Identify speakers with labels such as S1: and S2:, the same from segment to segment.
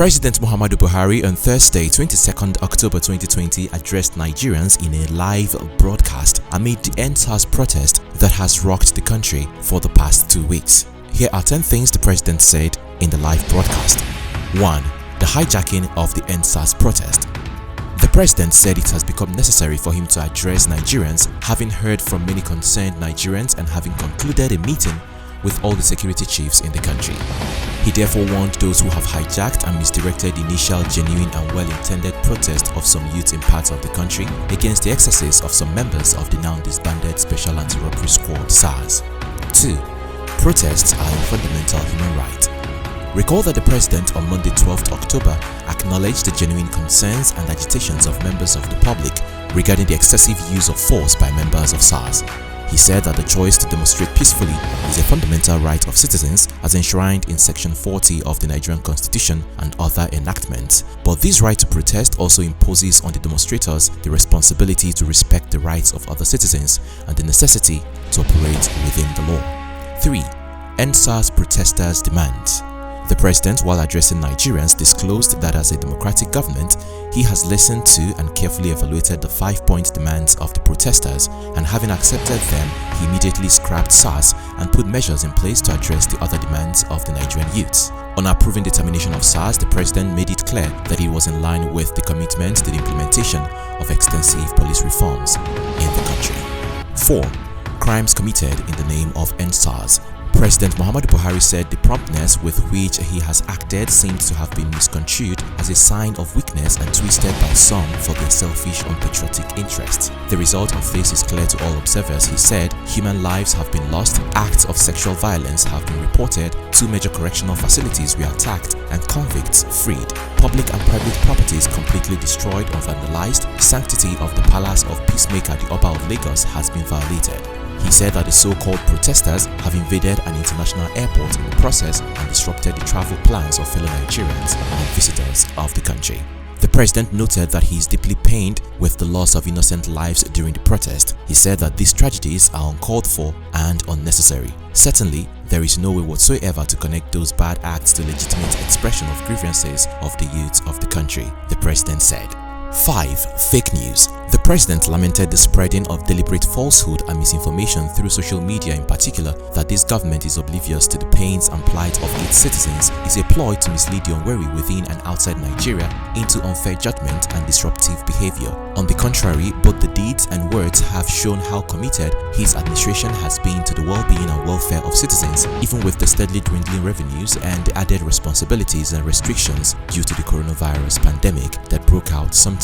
S1: President Muhammadu Buhari on Thursday, 22nd October 2020 addressed Nigerians in a live broadcast amid the EndSARS protest that has rocked the country for the past 2 weeks. Here are 10 things the president said in the live broadcast. 1. The hijacking of the EndSARS protest. The president said it has become necessary for him to address Nigerians, having heard from many concerned Nigerians and having concluded a meeting with all the security chiefs in the country. He therefore warned those who have hijacked and misdirected the initial genuine and well-intended protest of some youths in parts of the country against the excesses of some members of the now disbanded Special Anti-Robbery Squad SARS. 2. Protests are a fundamental human right. Recall that the president on Monday 12th October acknowledged the genuine concerns and agitations of members of the public regarding the excessive use of force by members of SARS. He said that the choice to demonstrate peacefully is a fundamental right of citizens as enshrined in Section 40 of the Nigerian Constitution and other enactments. But this right to protest also imposes on the demonstrators the responsibility to respect the rights of other citizens and the necessity to operate within the law. 3. NSARS protesters' demands. The president, while addressing Nigerians, disclosed that as a democratic government, he has listened to and carefully evaluated the 5-point demands of the protesters, and having accepted them, he immediately scrapped SARS and put measures in place to address the other demands of the Nigerian youths. On approving the termination of SARS, the president made it clear that he was in line with the commitment to the implementation of extensive police reforms in the country. 4. Crimes committed in the name of NSARS. President Muhammadu Buhari said the promptness with which he has acted seems to have been misconstrued as a sign of weakness and twisted by some for their selfish, unpatriotic interests. The result of this is clear to all observers, he said. Human lives have been lost, acts of sexual violence have been reported, 2 major correctional facilities were attacked, and convicts freed. Public and private properties completely destroyed or vandalized. Sanctity of the Palace of Peacemaker, the Oba of Lagos, has been violated. He said that the so-called protesters have invaded an international airport in the process and disrupted the travel plans of fellow Nigerians and visitors of the country. The president noted that he is deeply pained with the loss of innocent lives during the protest. He said that these tragedies are uncalled for and unnecessary. Certainly, there is no way whatsoever to connect those bad acts to legitimate expression of grievances of the youth of the country, the president said. 5. Fake news. The president lamented the spreading of deliberate falsehood and misinformation through social media, in particular that this government is oblivious to the pains and plight of its citizens is a ploy to mislead the unwary within and outside Nigeria into unfair judgment and disruptive behavior. On the contrary, both the deeds and words have shown how committed his administration has been to the well-being and welfare of citizens, even with the steadily dwindling revenues and the added responsibilities and restrictions due to the coronavirus pandemic that broke out sometime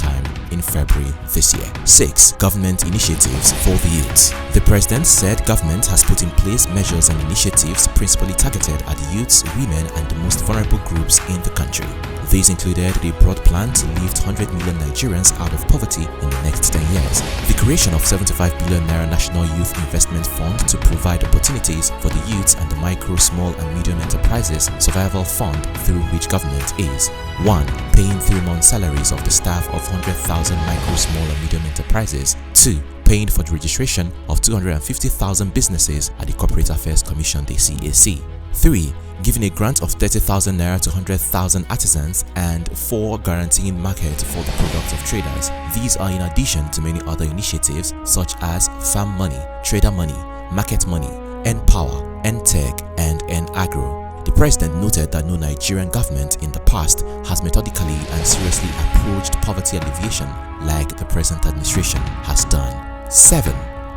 S1: in February this year. 6. Government initiatives for the youths. The president said government has put in place measures and initiatives principally targeted at the youths, women, and the most vulnerable groups in the country. These included the broad plan to lift 100 million Nigerians out of poverty in the next 10 years, the creation of 75 billion naira National Youth Investment Fund to provide opportunities for the youths and the micro, small and medium enterprises survival fund through which government is 1. Paying 3-month salaries of the staff of 100,000 micro, small and medium enterprises. 2. Paying for the registration of 250,000 businesses at the Corporate Affairs Commission, the CAC. 3. Giving a grant of 30,000 naira to 100,000 artisans, and 4. Guaranteeing market for the products of traders. These are in addition to many other initiatives such as Farm Money, Trader Money, Market Money, N-Power, N-Tech and N-Agro. The president noted that no Nigerian government in the past has methodically and seriously approached poverty alleviation like the present administration has done. 7.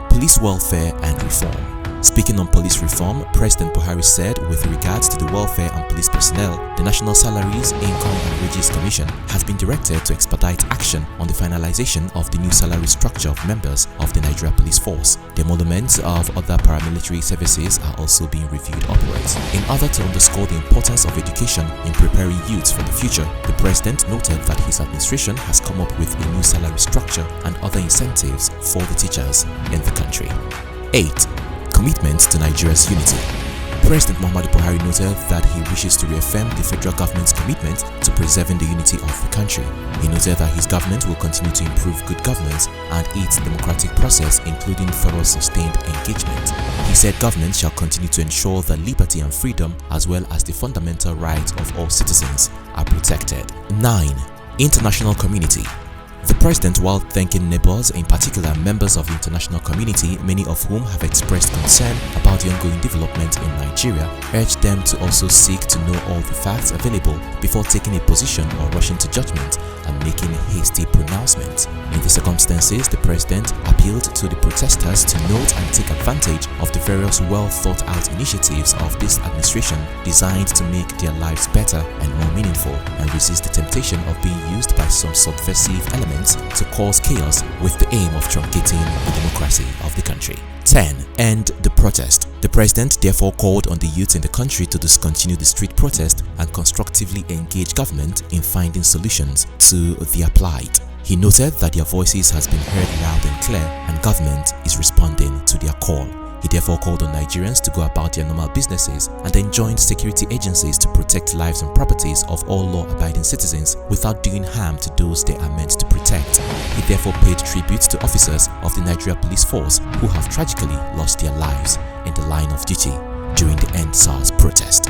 S1: Police welfare and reform. Speaking on police reform, President Buhari said with regards to the welfare and police personnel, the National Salaries, Income and Wages Commission has been directed to expedite action on the finalization of the new salary structure of members of the Nigeria Police Force. The emoluments of other paramilitary services are also being reviewed upwards. In order to underscore the importance of education in preparing youths for the future, the president noted that his administration has come up with a new salary structure and other incentives for the teachers in the country. 8. Commitment to Nigeria's unity. President Muhammadu Buhari noted that he wishes to reaffirm the federal government's commitment to preserving the unity of the country. He noted that his government will continue to improve good governance and its democratic process, including thorough sustained engagement. He said government shall continue to ensure that liberty and freedom, as well as the fundamental rights of all citizens, are protected. 9. International community. The president, while thanking neighbors, in particular members of the international community, many of whom have expressed concern about the ongoing development in Nigeria, urged them to also seek to know all the facts available before taking a position or rushing to judgment and making hasty pronouncements. In the circumstances, the president appealed to the protesters to note and take advantage of the various well-thought-out initiatives of this administration designed to make their lives better and more meaningful, and resist the temptation of being used by some subversive elements to cause chaos with the aim of truncating the democracy of the country. 10. End the protest. The president therefore called on the youth in the country to discontinue the street protest and constructively engage government in finding solutions to their plight. He noted that their voices has been heard loud and clear and government is responding to their call. He therefore called on Nigerians to go about their normal businesses and enjoined security agencies to protect lives and properties of all law-abiding citizens without doing harm to those they are meant to protect. He therefore paid tribute to officers of the Nigeria Police Force who have tragically lost their lives in the line of duty during the EndSARS protest.